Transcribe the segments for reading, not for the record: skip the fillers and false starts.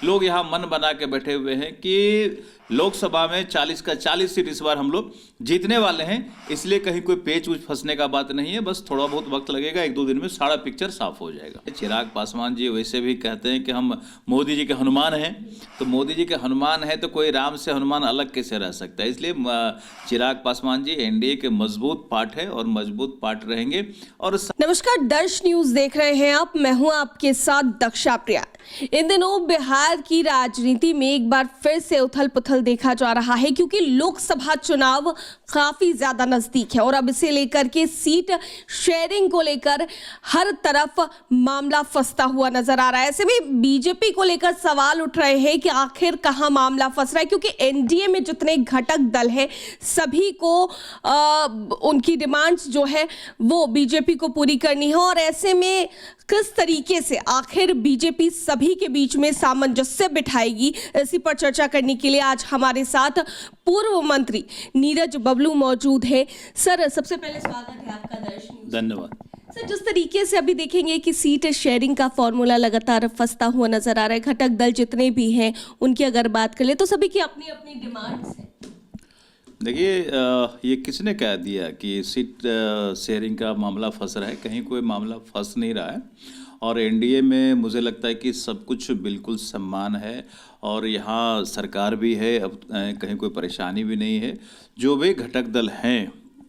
लोग यहाँ मन बना के बैठे हुए हैं कि लोकसभा में 40 का 40 सीट इस बार हम लोग जीतने वाले हैं। इसलिए कहीं कोई पेच उच फंसने का बात नहीं है, बस थोड़ा बहुत वक्त लगेगा, 1-2 दिन में सारा पिक्चर साफ हो जाएगा। चिराग पासवान जी वैसे भी कहते हैं कि हम मोदी जी के हनुमान हैं, तो मोदी जी के हनुमान हैं तो कोई राम से हनुमान अलग कैसे रह सकता है। इसलिए चिराग पासवान जी एनडीए के मजबूत पार्ट है और मजबूत पार्ट रहेंगे। और नमस्कार, दर्श न्यूज देख रहे हैं आप, मैं हूं आपके साथ दक्षा प्रिया। इन दिनों बिहार की राजनीति में एक बार फिर से उथल पुथल देखा जा रहा है, क्योंकि लोकसभा चुनाव काफी ज्यादा नजदीक है और अब इसे लेकर के सीट शेयरिंग को लेकर हर तरफ मामला फंसता हुआ नजर आ रहा है। ऐसे में बीजेपी को लेकर सवाल उठ रहे हैं कि आखिर कहां मामला फंस रहा है, क्योंकि एनडीए में जितने घटक दल हैं सभी को उनकी डिमांड्स जो है वो बीजेपी को पूरी करनी है। और ऐसे में किस तरीके से आखिर बीजेपी सभी के बीच में सामंजस्य बिठाएगी, इसी पर चर्चा करने के लिए आज हमारे साथ पूर्व मंत्री नीरज बबलू मौजूद है। सर, सबसे पहले स्वागत है आपका दर्श न्यूज़। धन्यवाद सर, जिस तरीके से अभी देखेंगे कि सीट शेयरिंग का फॉर्मूला लगातार फंसता हुआ नजर आ रहा है, घटक दल जितने भी हैं उनकी अगर बात कर ले तो सभी की अपनी अपनी डिमांड्स हैं। देखिए, ये किसने कह दिया कि सीट शेयरिंग का मामला फंस रहा है? कहीं कोई मामला फंस नहीं रहा है और एनडीए में मुझे लगता है कि सब कुछ बिल्कुल सम्मान है और यहाँ सरकार भी है, अब कहीं कोई परेशानी भी नहीं है। जो भी घटक दल हैं,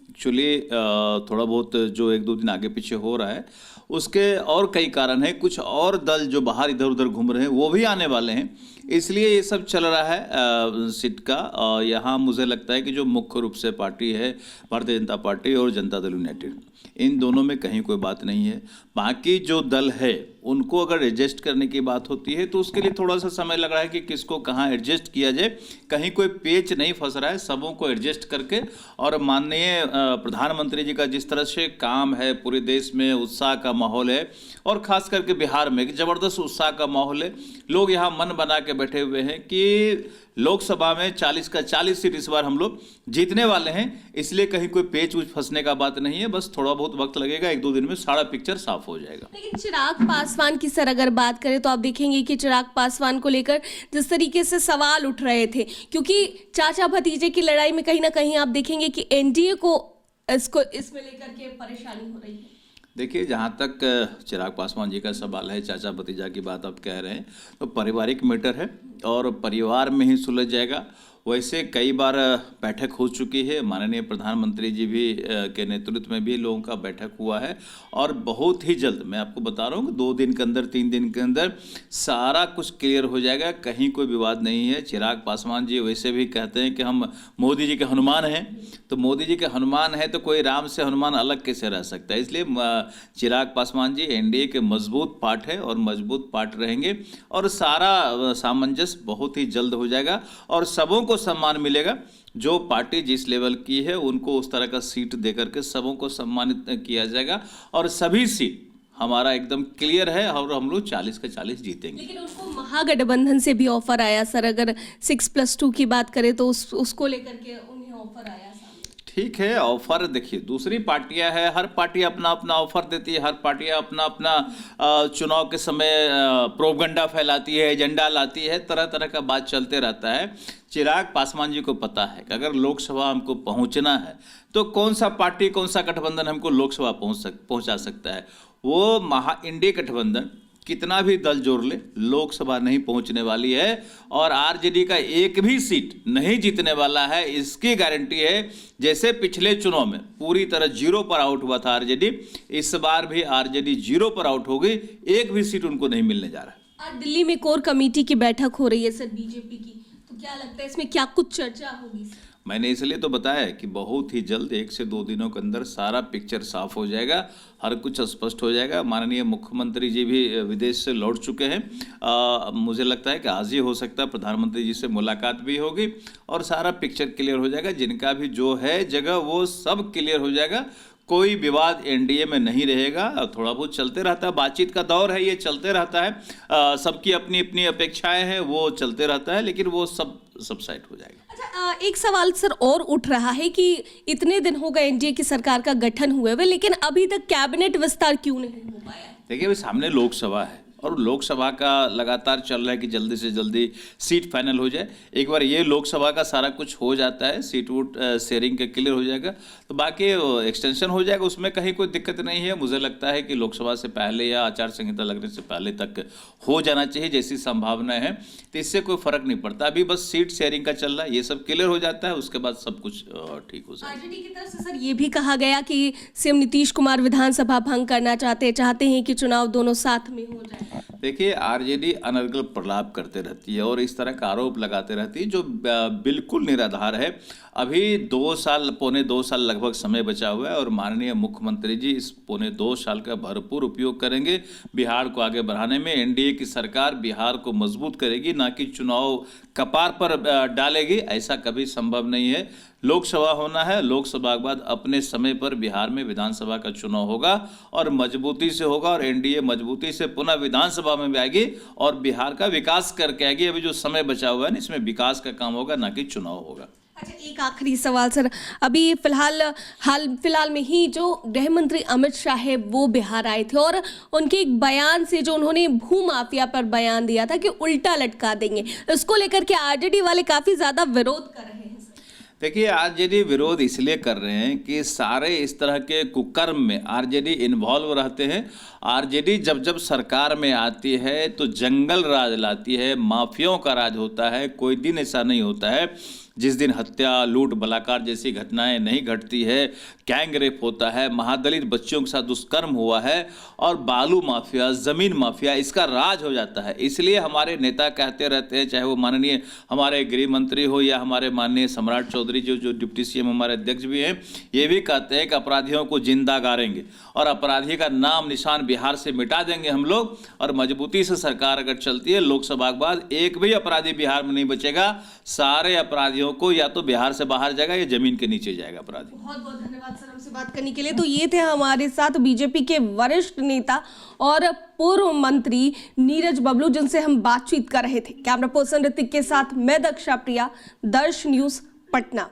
एक्चुअली थोड़ा बहुत जो 1-2 दिन आगे पीछे हो रहा है उसके और कई कारण हैं। कुछ और दल जो बाहर इधर उधर घूम रहे हैं वो भी आने वाले हैं, इसलिए ये सब चल रहा है सीट का। यहाँ मुझे लगता है कि जो मुख्य रूप से पार्टी है भारतीय जनता पार्टी और जनता दल यूनाइटेड, इन दोनों में कहीं कोई बात नहीं है। बाकी जो दल है उनको अगर एडजस्ट करने की बात होती है तो उसके लिए थोड़ा सा समय लग रहा है कि किसको कहाँ एडजस्ट किया जाए। कहीं कोई पेच नहीं फंस रहा है, सबों को एडजस्ट करके। और माननीय प्रधानमंत्री जी का जिस तरह से काम है, पूरे देश में उत्साह का माहौल है और खास करके बिहार में ज़बरदस्त उत्साह का माहौल है। लोग यहाँ मन बना के बैठे हुए हैं कि लोकसभा में 40 का 40 सीट इस बार हम लोग जीतने वाले हैं। इसलिए कहीं कोई पेच उच फंसने का बात नहीं है, बस थोड़ा बहुत वक्त लगेगा, 1-2 दिन में सारा पिक्चर साफ हो जाएगा। लेकिन चिराग पासवान की सर अगर बात करें तो आप देखेंगे कि चिराग पासवान को लेकर जिस तरीके से सवाल उठ रहे थे, क्योंकि चाचा भतीजे की लड़ाई में कहीं ना कहीं आप देखेंगे कि एनडीए को इसमें लेकर के परेशानी हो रही है। देखिए, जहाँ तक चिराग पासवान जी का सवाल है, चाचा भतीजा की बात आप कह रहे हैं, तो पारिवारिक मैटर है और परिवार में ही सुलझ जाएगा। वैसे कई बार बैठक हो चुकी है, माननीय प्रधानमंत्री जी भी के नेतृत्व में भी लोगों का बैठक हुआ है और बहुत ही जल्द, मैं आपको बता रहा हूँ कि 2 दिन के अंदर 3 दिन के अंदर सारा कुछ क्लियर हो जाएगा, कहीं कोई विवाद नहीं है। चिराग पासवान जी वैसे भी कहते हैं कि हम मोदी जी के हनुमान हैं, तो मोदी जी के हनुमान हैं तो कोई राम से हनुमान अलग कैसे रह सकता है। इसलिए चिराग पासवान जी एनडीए के मजबूत पार्ट है और मजबूत पार्ट रहेंगे और सारा सामंजस्य बहुत ही जल्द हो जाएगा और सबों को सम्मान मिलेगा। जो पार्टी जिस लेवल की है उनको उस तरह का सीट देकर के सबों को सम्मानित किया जाएगा और सभी सीट हमारा एकदम क्लियर है और हम लोग 40 का 40 जीतेंगे। लेकिन उनको महागठबंधन से भी ऑफर आया सर, अगर 6+2 की बात करें तो उसको लेकर के उन्हें ऑफर आया। ठीक है, ऑफर देखिए, दूसरी पार्टियां हैं, हर पार्टी अपना अपना ऑफर देती है, हर पार्टियां अपना अपना चुनाव के समय प्रोपगंडा फैलाती है, एजेंडा लाती है, तरह तरह का बात चलते रहता है। चिराग पासवान जी को पता है कि अगर लोकसभा हमको पहुंचना है तो कौन सा पार्टी, कौन सा गठबंधन हमको लोकसभा पहुंचा सकता है। वो इंडिया गठबंधन कितना भी दल जोड़ ले, लोकसभा नहीं पहुंचने वाली है और आरजेडी का एक भी सीट नहीं जीतने वाला है, इसकी गारंटी है। जैसे पिछले चुनाव में पूरी तरह 0 पर आउट हुआ था आरजेडी, इस बार भी आरजेडी 0 पर आउट हो गई, एक भी सीट उनको नहीं मिलने जा रहा है। आज दिल्ली में कोर कमेटी की बैठक हो रही है सर बीजेपी की, तो क्या लगता है इसमें क्या कुछ चर्चा होगी? मैंने इसलिए तो बताया कि बहुत ही जल्द 1 से 2 दिनों के अंदर सारा पिक्चर साफ हो जाएगा, हर कुछ स्पष्ट हो जाएगा। माननीय मुख्यमंत्री जी भी विदेश से लौट चुके हैं, मुझे लगता है कि आज ही हो सकता है प्रधानमंत्री जी से मुलाकात भी होगी और सारा पिक्चर क्लियर हो जाएगा। जिनका भी जो है जगह वो सब क्लियर हो जाएगा, कोई विवाद एनडीए में नहीं रहेगा। थोड़ा बहुत चलते रहता है, बातचीत का दौर है, ये चलते रहता है, सबकी अपनी अपनी अपेक्षाएं हैं, वो चलते रहता है, लेकिन वो सब साइड हो जाएगा। अच्छा, एक सवाल सर और उठ रहा है कि इतने दिन हो गए एनडीए की सरकार का गठन हुए हुए, लेकिन अभी तक कैबिनेट विस्तार क्यों नहीं हो पाया? देखिए, अभी सामने लोकसभा है और लोकसभा का लगातार चल रहा है कि जल्दी से जल्दी सीट फाइनल हो जाए। एक बार ये लोकसभा का सारा कुछ हो जाता है, सीट वोट शेयरिंग का क्लियर हो जाएगा, तो बाकी एक्सटेंशन हो जाएगा, उसमें कहीं कोई दिक्कत नहीं है। मुझे लगता है कि लोकसभा से पहले या आचार संहिता लगने से पहले तक हो जाना चाहिए जैसी संभावना है, तो इससे कोई फर्क नहीं पड़ता। अभी बस सीट शेयरिंग का चल रहा है, ये सब क्लियर हो जाता है, उसके बाद सब कुछ ठीक हो जाएगा। आरजेडी की तरफ से सर ये भी कहा गया कि सीएम नीतीश कुमार विधानसभा भंग करना चाहते हैं कि चुनाव दोनों साथ में हो जाए। देखिए, आरजेडी अनर्गल प्रलाप करते रहती है और इस तरह का आरोप लगाते रहती है जो बिल्कुल निराधार है। अभी 2 साल, पौने 2 साल लगभग समय बचा हुआ है और माननीय मुख्यमंत्री जी इस पौने 2 साल का भरपूर उपयोग करेंगे बिहार को आगे बढ़ाने में। एनडीए की सरकार बिहार को मजबूत करेगी, ना कि चुनाव कपार पर डालेगी, ऐसा कभी संभव नहीं है। लोकसभा होना है, लोकसभा के बाद अपने समय पर बिहार में विधानसभा का चुनाव होगा और मजबूती से होगा और एनडीए मजबूती से पुनः विधानसभा में भी आएगी और बिहार का विकास करके आएगी। अभी जो समय बचा हुआ है ना, इसमें विकास का काम होगा, ना कि चुनाव होगा। अच्छा, एक आखिरी सवाल सर, अभी फिलहाल में ही जो गृह मंत्री अमित शाह है वो बिहार आए थे और उनके एक बयान से जो उन्होंने भू माफिया पर बयान दिया था कि उल्टा लटका देंगे, इसको लेकर के आरजेडी वाले काफी ज्यादा विरोध कर रहे हैं। देखिए, आरजेडी विरोध इसलिए कर रहे हैं कि सारे इस तरह के कुकर्म में आरजेडी इन्वॉल्व रहते हैं। आरजेडी जब जब सरकार में आती है तो जंगल राज लाती है, माफियाओं का राज होता है। कोई दिन ऐसा नहीं होता है जिस दिन हत्या, लूट, बलात्कार जैसी घटनाएं नहीं घटती है, गैंग रेप होता है, महादलित बच्चियों के साथ दुष्कर्म हुआ है और बालू माफिया, जमीन माफिया, इसका राज हो जाता है। इसलिए हमारे नेता कहते रहते हैं, चाहे वो माननीय हमारे गृह मंत्री हो या हमारे माननीय सम्राट चौधरी जो डिप्टी सीएम हमारे अध्यक्ष भी हैं, ये भी कहते हैं कि अपराधियों को जिंदा गाड़ेंगे और अपराधी का नाम निशान बिहार से मिटा देंगे हम लोग। और मजबूती से सरकार अगर चलती है, लोकसभा के बाद एक भी अपराधी बिहार में नहीं बचेगा। सारे अपराधियों को या तो बिहार से बाहर जाएगा या जमीन के नीचे जाएगा अपराधी। बहुत बहुत धन्यवाद सर हमसे बात करने के लिए। तो ये थे हमारे साथ बीजेपी के वरिष्ठ नेता और पूर्व मंत्री नीरज बबलू, जिनसे हम बातचीत कर रहे थे। कैमरा पर्सन ऋतिक के साथ मैं दक्षा प्रिया, दर्श न्यूज, पटना।